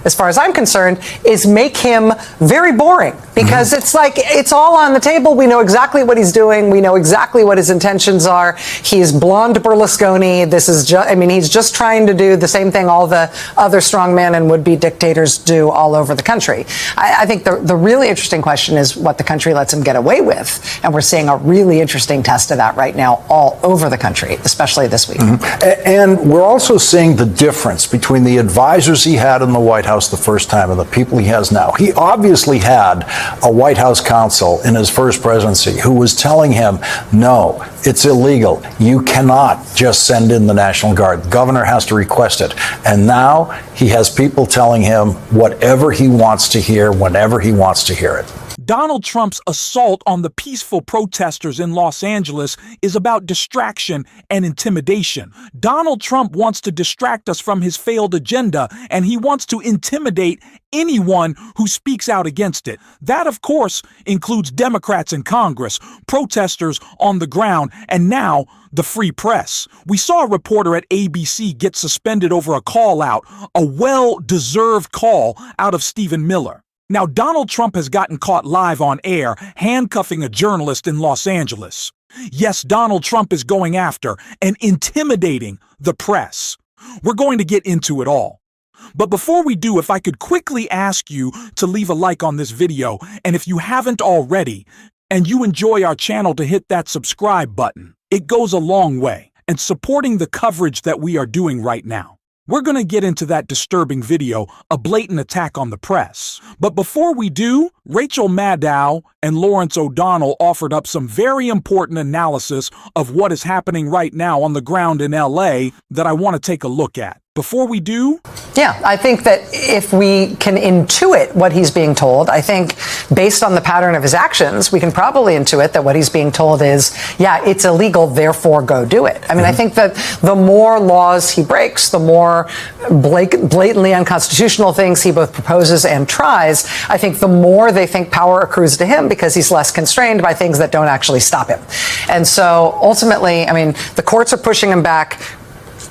as far as I'm concerned, is make him very boring, because it's like it's all on the table. We know exactly what he's doing. We know exactly what his intentions are. He's blonde Berlusconi. This is just, I mean, he's just trying to do the same thing all the other strongmen and would-be dictators do all over the country. I think the really interesting question is what the country lets him get away with. And we're seeing a really interesting test of that right now all over the country, especially this week. And we're also seeing the difference between the advisors he had in the White House the first time and the people he has now. He obviously had a White House counsel in his first presidency who was telling him, no, it's illegal. You cannot just send in the National Guard. The governor has to request it. And now he has people telling him whatever he wants to hear, whenever he wants to hear it. Donald Trump's assault on the peaceful protesters in Los Angeles is about distraction and intimidation. Donald Trump wants to distract us from his failed agenda, and he wants to intimidate anyone who speaks out against it. That, of course, includes Democrats in Congress, protesters on the ground, and now the free press. We saw a reporter at ABC get suspended over a call out, a well-deserved call out of Stephen Miller. Now, Donald Trump has gotten caught live on air handcuffing a journalist in Los Angeles. Yes, Donald Trump is going after and intimidating the press. We're going to get into it all. But before we do, if I could quickly ask you to leave a like on this video, and if you haven't already, and you enjoy our channel, to hit that subscribe button. It goes a long way in supporting the coverage that we are doing right now. We're going to get into that disturbing video, a blatant attack on the press. But before we do, Rachel Maddow and Lawrence O'Donnell offered up some very important analysis of what is happening right now on the ground in LA that I want to take a look at. Before we do? Yeah, I think that if we can intuit what he's being told, I think based on the pattern of his actions, we can probably intuit that what he's being told is, yeah, it's illegal, therefore go do it. I mean, I think that the more laws he breaks, the more blatantly unconstitutional things he both proposes and tries, I think the more they think power accrues to him because he's less constrained by things that don't actually stop him. And so ultimately, I mean, the courts are pushing him back.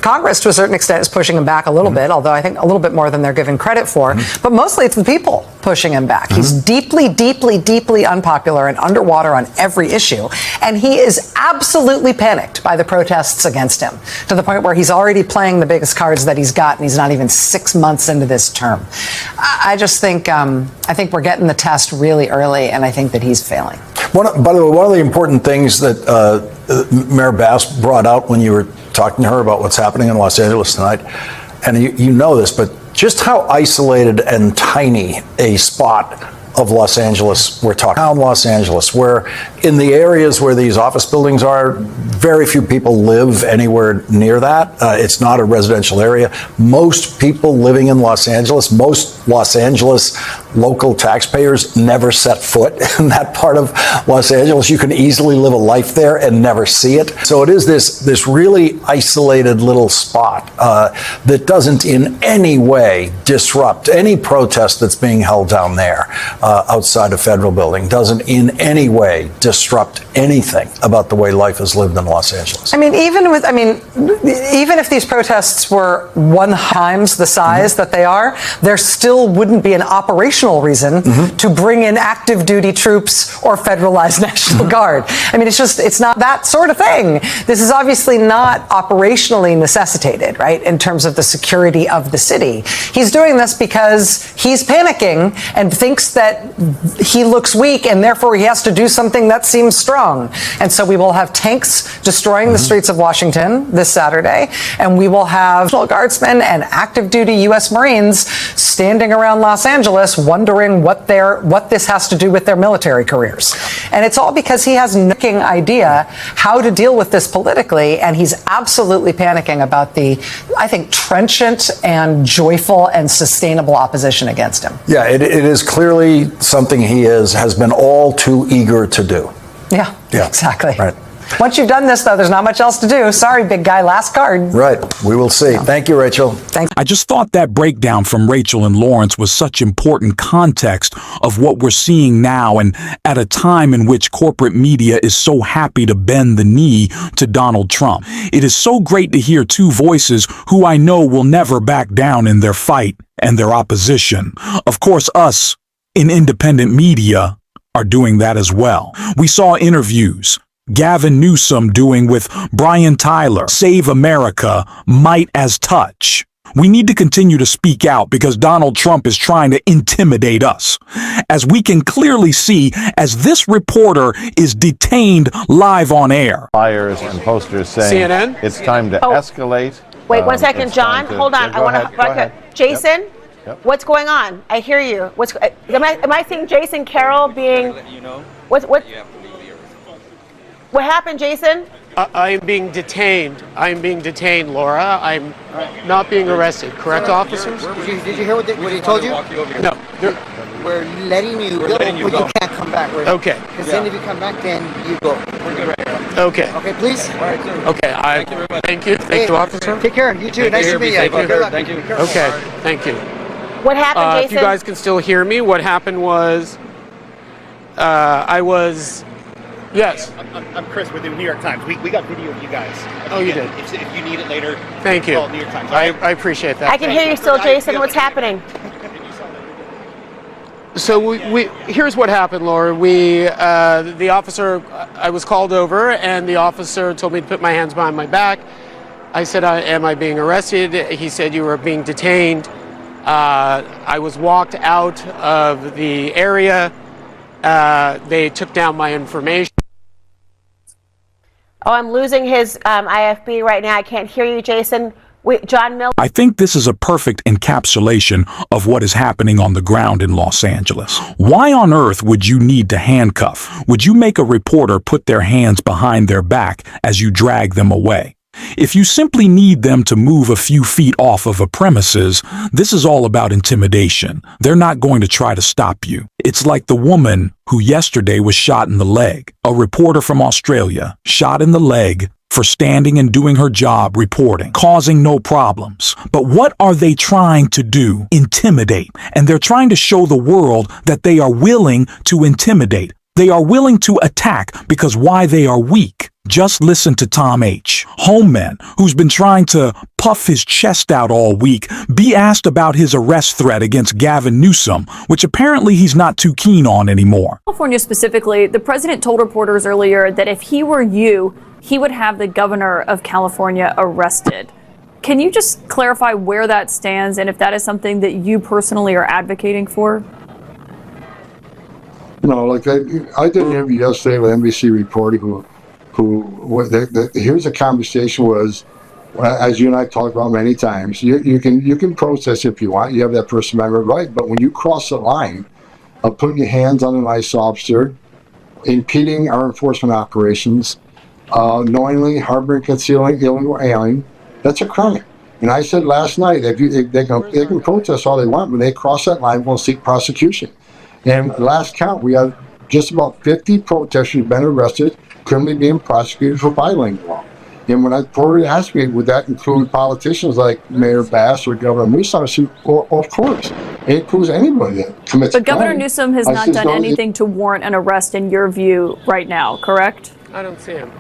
Congress, to a certain extent, is pushing him back a little bit, although I think a little bit more than they're given credit for. But mostly it's the people pushing him back. He's deeply, deeply, deeply unpopular and underwater on every issue. And he is absolutely panicked by the protests against him, to the point where he's already playing the biggest cards that he's got, and he's not even 6 months into this term. I just think, I think we're getting the test really early, and I think that he's failing. By the way, one of the important things that Mayor Bass brought out when you were talking to her about what's happening in Los Angeles tonight, and you know this, but just how isolated and tiny a spot of Los Angeles we're talking. Down Los Angeles, where in the areas where these office buildings are, very few people live anywhere near that. It's not a residential area. Most people living in Los Angeles, most Los Angeles local taxpayers never set foot in that part of Los Angeles. You can easily live a life there and never see it. So it is this really isolated little spot that doesn't in any way disrupt any protest that's being held down there. Outside a federal building, doesn't in any way disrupt anything about the way life is lived in Los Angeles. I mean, even if these protests were 1 times the size that they are, there still wouldn't be an operational reason to bring in active duty troops or federalized National Guard. I mean, it's not that sort of thing. This is obviously not operationally necessitated, right, in terms of the security of the city. He's doing this because he's panicking and thinks that he looks weak, and therefore he has to do something that seems strong. And so we will have tanks destroying the streets of Washington this Saturday, and we will have National Guardsmen and active duty U.S. Marines standing around Los Angeles wondering what this has to do with their military careers. And it's all because he has no idea how to deal with this politically, and he's absolutely panicking about the, I think, trenchant and joyful and sustainable opposition against him. Yeah, it is clearly something he has been all too eager to do. Yeah, exactly. Right. Once you've done this, though, there's not much else to do. Sorry, big guy, last card. Right. We will see. Thank you, Rachel. Thanks. I just thought that breakdown from Rachel and Lawrence was such important context of what we're seeing now, and at a time in which corporate media is so happy to bend the knee to Donald Trump. It is so great to hear two voices who I know will never back down in their fight and their opposition. Of course, us in independent media are doing that as well. We saw interviews Gavin Newsom doing with Brian Tyler, Save America, Might as Touch. We need to continue to speak out because Donald Trump is trying to intimidate us. As we can clearly see, as this reporter is detained live on air. Flyers and posters saying CNN? It's time to escalate. Wait 1 second, John. Hold on. Yeah, I want to. Jason, Yep. what's going on? I hear you. Am I seeing Jason Carroll being? What happened, Jason? I am being detained. I am being detained, Laura. I'm not being arrested. Correct, officers? Did you hear what he told you? No. We're letting you go, but you can't come back. Okay. Because then if you come back, then you go. Okay. Okay, please? Okay. Thank you. Thank you, officer. Take care. You too. Nice to meet you. Good luck. Thank you. Okay. Thank you. What happened, If you Jason? guys can still hear me, what happened was I was. Yes. I'm Chris with the New York Times. We got video of you guys. Oh, you did? If you need it later, Thank you. call New York Times. I appreciate that. I can hear you still, Jason. What's happening? So we here's what happened, Laura. The officer, I was called over, and the officer told me to put my hands behind my back. I said, am I being arrested? He said, you were being detained. I was walked out of the area. They took down my information. Oh, I'm losing his IFB right now. I can't hear you, Jason. Wait, John Miller. I think this is a perfect encapsulation of what is happening on the ground in Los Angeles. Why on earth would you need to handcuff? Would you make a reporter put their hands behind their back as you drag them away? If you simply need them to move a few feet off of a premises, this is all about intimidation. They're not going to try to stop you. It's like the woman who yesterday was shot in the leg. A reporter from Australia, shot in the leg for standing and doing her job reporting, causing no problems. But what are they trying to do? Intimidate. And they're trying to show the world that they are willing to intimidate. They are willing to attack because why they are weak. Just listen to Tom H. Homan, who's been trying to puff his chest out all week, be asked about his arrest threat against Gavin Newsom, which apparently he's not too keen on anymore. California specifically, the president told reporters earlier that if he were you, he would have the governor of California arrested. Can you just clarify where that stands and if that is something that you personally are advocating for? No, like I did an interview yesterday with NBC reporting here's the conversation was, as you and I talked about many times, you can protest if you want, you have that First Amendment right, but when you cross the line of putting your hands on an ICE officer, impeding our enforcement operations, knowingly harboring, concealing illegal alien, that's a crime. And I said last night, they can protest all they want, when they cross that line, we'll seek prosecution. And last count, we have just about 50 protesters been arrested, currently being prosecuted for violating the law. And when I reported asked me, would that include politicians like Mayor Bass or Governor Newsom? I said, well, of course. It includes anybody that commits a crime. But Governor Newsom has not done anything to warrant an arrest in your view right now, correct? I don't see him.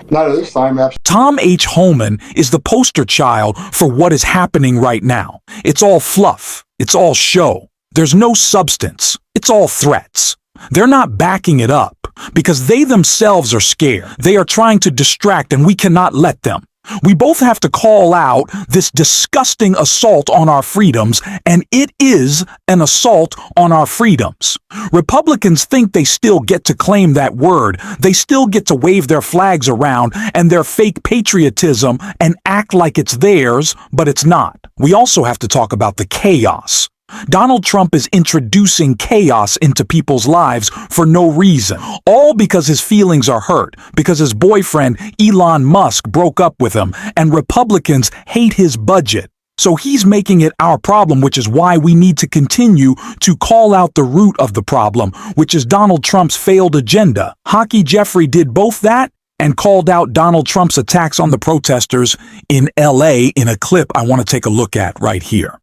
Not at this time, absolutely. Tom H. Homan is the poster child for what is happening right now. It's all fluff. It's all show. There's no substance. It's all threats. They're not backing it up because they themselves are scared. They are trying to distract, and we cannot let them. We both have to call out this disgusting assault on our freedoms, and it is an assault on our freedoms. Republicans think they still get to claim that word. They still get to wave their flags around and their fake patriotism and act like it's theirs, but it's not. We also have to talk about the chaos. Donald Trump is introducing chaos into people's lives for no reason, all because his feelings are hurt, because his boyfriend Elon Musk broke up with him, and Republicans hate his budget. So he's making it our problem, which is why we need to continue to call out the root of the problem, which is Donald Trump's failed agenda. Hockey Jeffrey did both that and called out Donald Trump's attacks on the protesters in LA in a clip I want to take a look at right here.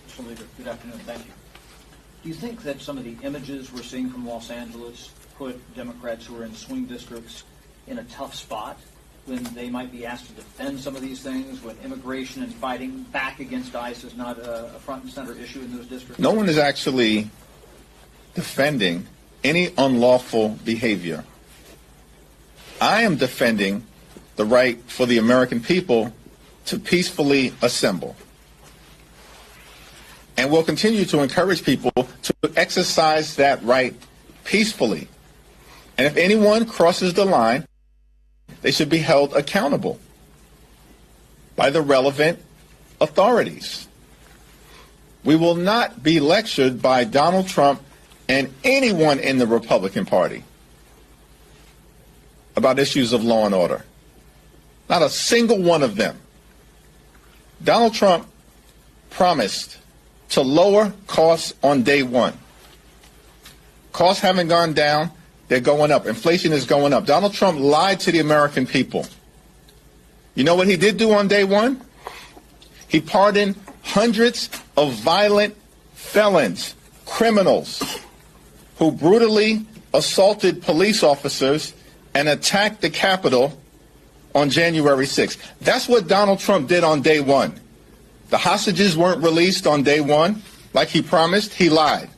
Mr. Leader, good afternoon. Thank you. Do you think that some of the images we're seeing from Los Angeles put Democrats who are in swing districts in a tough spot when they might be asked to defend some of these things, when immigration and fighting back against ICE is not a front and center issue in those districts? No one is actually defending any unlawful behavior. I am defending the right for the American people to peacefully assemble. And we'll continue to encourage people to exercise that right peacefully. And if anyone crosses the line, they should be held accountable by the relevant authorities. We will not be lectured by Donald Trump and anyone in the Republican Party about issues of law and order. Not a single one of them. Donald Trump promised to lower costs on day one. Costs haven't gone down, they're going up. Inflation is going up. Donald Trump lied to the American people. You know what he did do on day one? He pardoned hundreds of violent felons, criminals, who brutally assaulted police officers and attacked the Capitol on January 6th. That's what Donald Trump did on day one. The hostages weren't released on day one like he promised. He lied.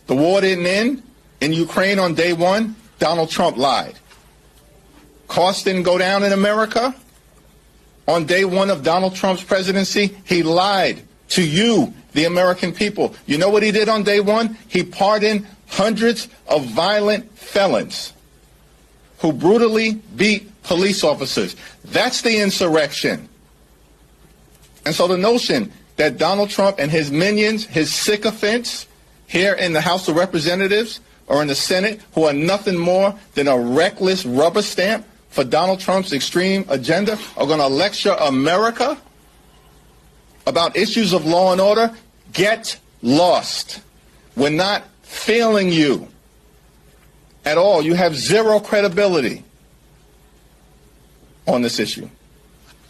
The war didn't end in Ukraine on day one. Donald Trump lied. Costs didn't go down in America on day one of Donald Trump's presidency. He lied to you, the American people. You know what he did on day one? He pardoned hundreds of violent felons who brutally beat police officers. That's the insurrection. And so the notion that Donald Trump and his minions, his sycophants here in the House of Representatives or in the Senate, who are nothing more than a reckless rubber stamp for Donald Trump's extreme agenda, are going to lecture America about issues of law and order, get lost. We're not failing you at all. You have zero credibility on this issue.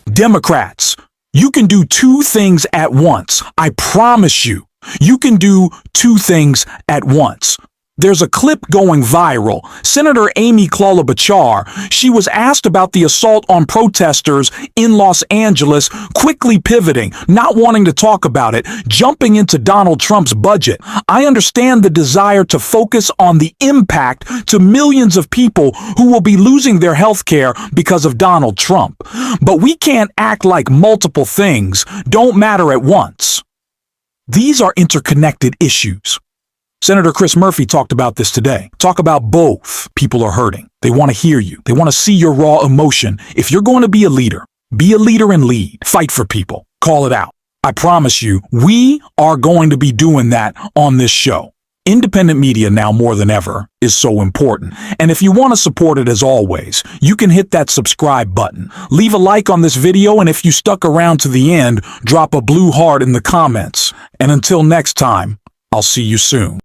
Democrats, you can do two things at once. I promise you, you can do two things at once. There's a clip going viral. Senator Amy Klobuchar, she was asked about the assault on protesters in Los Angeles, quickly pivoting, not wanting to talk about it, jumping into Donald Trump's budget. I understand the desire to focus on the impact to millions of people who will be losing their health care because of Donald Trump. But we can't act like multiple things don't matter at once. These are interconnected issues. Senator Chris Murphy talked about this today. Talk about both. People are hurting. They want to hear you. They want to see your raw emotion. If you're going to be a leader and lead. Fight for people. Call it out. I promise you, we are going to be doing that on this show. Independent media now more than ever is so important. And if you want to support it as always, you can hit that subscribe button. Leave a like on this video, and if you stuck around to the end, drop a blue heart in the comments. And until next time, I'll see you soon.